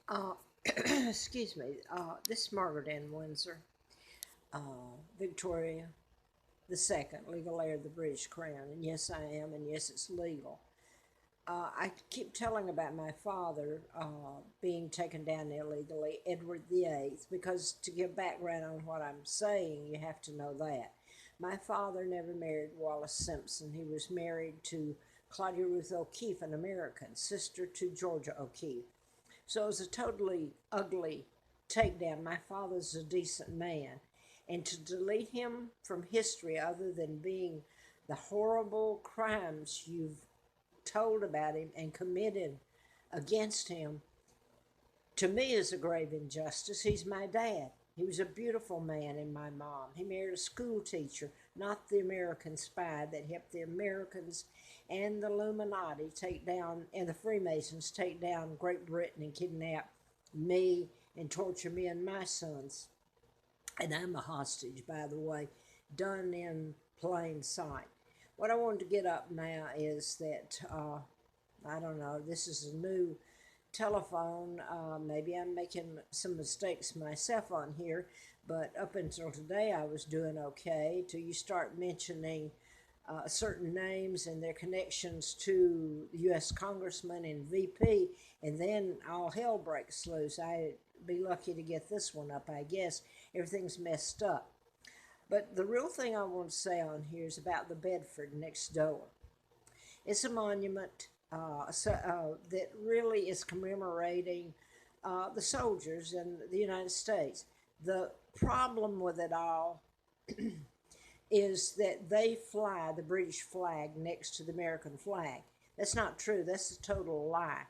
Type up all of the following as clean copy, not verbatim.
Uh, excuse me. This is Margaret Ann Windsor, Victoria the Second, legal heir of the British Crown. And yes, I am, and yes, it's legal. I keep telling about my father being taken down illegally, Edward VIII, because to give background on what I'm saying, you have to know that. My father never married Wallace Simpson. He was married to Claudia Ruth O'Keefe, an American, sister to Georgia O'Keefe. So it was a totally ugly takedown. My father's a decent man. And to delete him from history, other than being the horrible crimes you've told about him and committed against him, to me is a grave injustice. He's my dad. He was a beautiful man and my mom. He married a school teacher, not the American spy that helped the Americans and the Illuminati take down, and the Freemasons take down Great Britain and kidnap me and torture me and my sons. And I'm a hostage, by the way, done in plain sight. What I wanted to get up now is that, I don't know, this is a new telephone. Maybe I'm making some mistakes myself on here, but up until today I was doing okay. Till you start mentioning certain names and their connections to U.S. Congressman and VP, and then all hell breaks loose. I'd be lucky to get this one up, I guess. Everything's messed up. But the real thing I want to say on here is about the Bedford next door. It's a monument that really is commemorating the soldiers in the United States. The problem with it all is that they fly the British flag next to the American flag. That's not true. That's a total lie.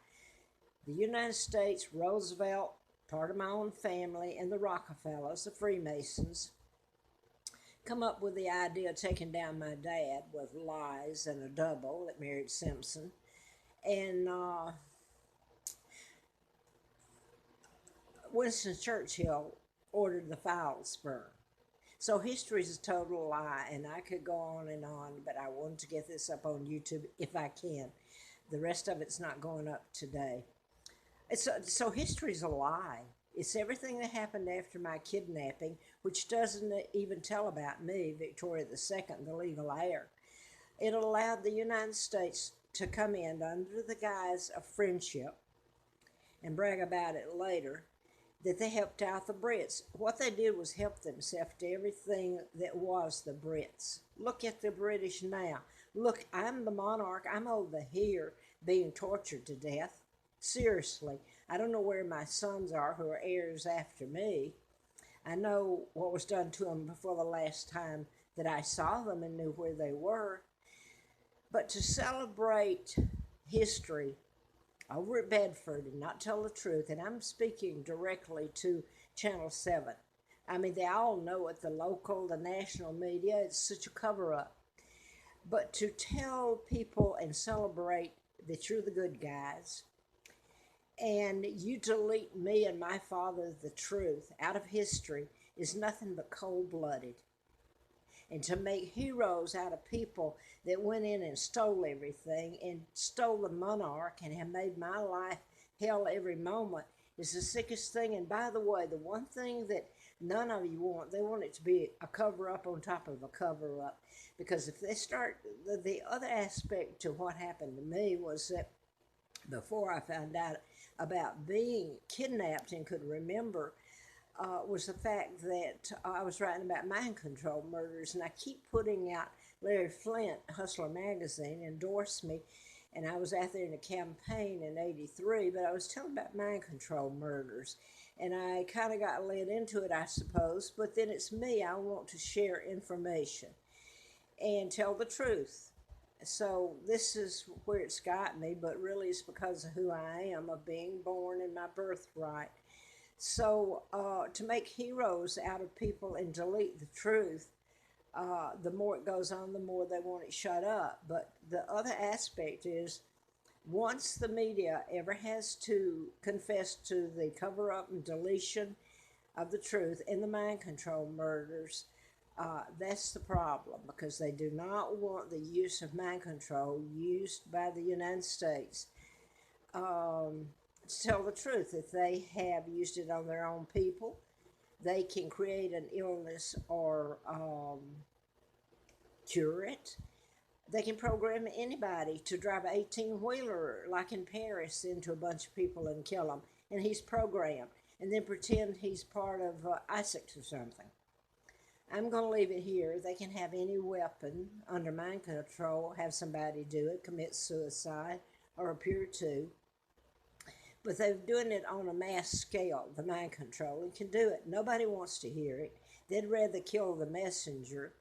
The United States, Roosevelt, part of my own family, and the Rockefellers, the Freemasons, come up with the idea of taking down my dad with lies and a double that married Simpson. And Winston Churchill ordered the files burned. So history is a total lie, and I could go on, but I wanted to get this up on YouTube if I can. The rest of it's not going up today. So history's a lie. It's everything that happened after my kidnapping, which doesn't even tell about me, Victoria II, the legal heir. It allowed the United States to come in under the guise of friendship and brag about it later that they helped out the Brits. What they did was help themselves to everything that was the Brits. Look at the British now. Look, I'm the monarch. I'm over here being tortured to death. Seriously, I don't know where my sons are who are heirs after me. I know what was done to them before the last time that I saw them and knew where they were. But to celebrate history over at Bedford and not tell the truth, and I'm speaking directly to Channel 7. I mean, they all know it, the local, the national media, it's such a cover up. But to tell people and celebrate that you're the good guys, and you delete me and my father, the truth, out of history is nothing but cold blooded. And to make heroes out of people that went in and stole everything and stole the monarch and have made my life hell every moment is the sickest thing. And by the way, the one thing that none of you want, they want it to be a cover up on top of a cover up. Because if they start, the other aspect to what happened to me was that before I found out about being kidnapped and could remember was the fact that I was writing about mind control murders, and I keep putting out Larry Flint, Hustler Magazine, endorsed me, and I was out there in a campaign in '83, but I was telling about mind control murders, and I kind of got led into it, I suppose, but then it's me. I want to share information and tell the truth. So this is where it's got me, but really it's because of who I am, of being born and my birthright. So to make heroes out of people and delete the truth, the more it goes on, the more they want it shut up. But the other aspect is once the media ever has to confess to the cover up and deletion of the truth and the mind control murders, that's the problem because they do not want the use of mind control used by the United States um, to tell the truth. If they have used it on their own people, they can create an illness or cure it. They can program anybody to drive an 18-wheeler, like in Paris, into a bunch of people and kill them. And he's programmed. And then pretend he's part of ISIS or something. I'm going to leave it here. They can have any weapon under mind control, have somebody do it, commit suicide, or appear to. But they're doing it on a mass scale, the mind control, and can do it. Nobody wants to hear it. They'd rather kill the messenger.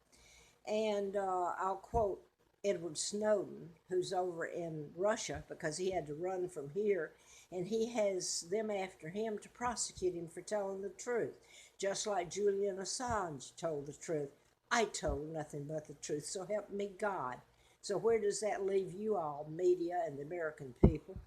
And I'll quote Edward Snowden, who's over in Russia because he had to run from here, and he has them after him to prosecute him for telling the truth. Just like Julian Assange told the truth. I told nothing but the truth, so help me God. So where does that leave you all, media and the American people?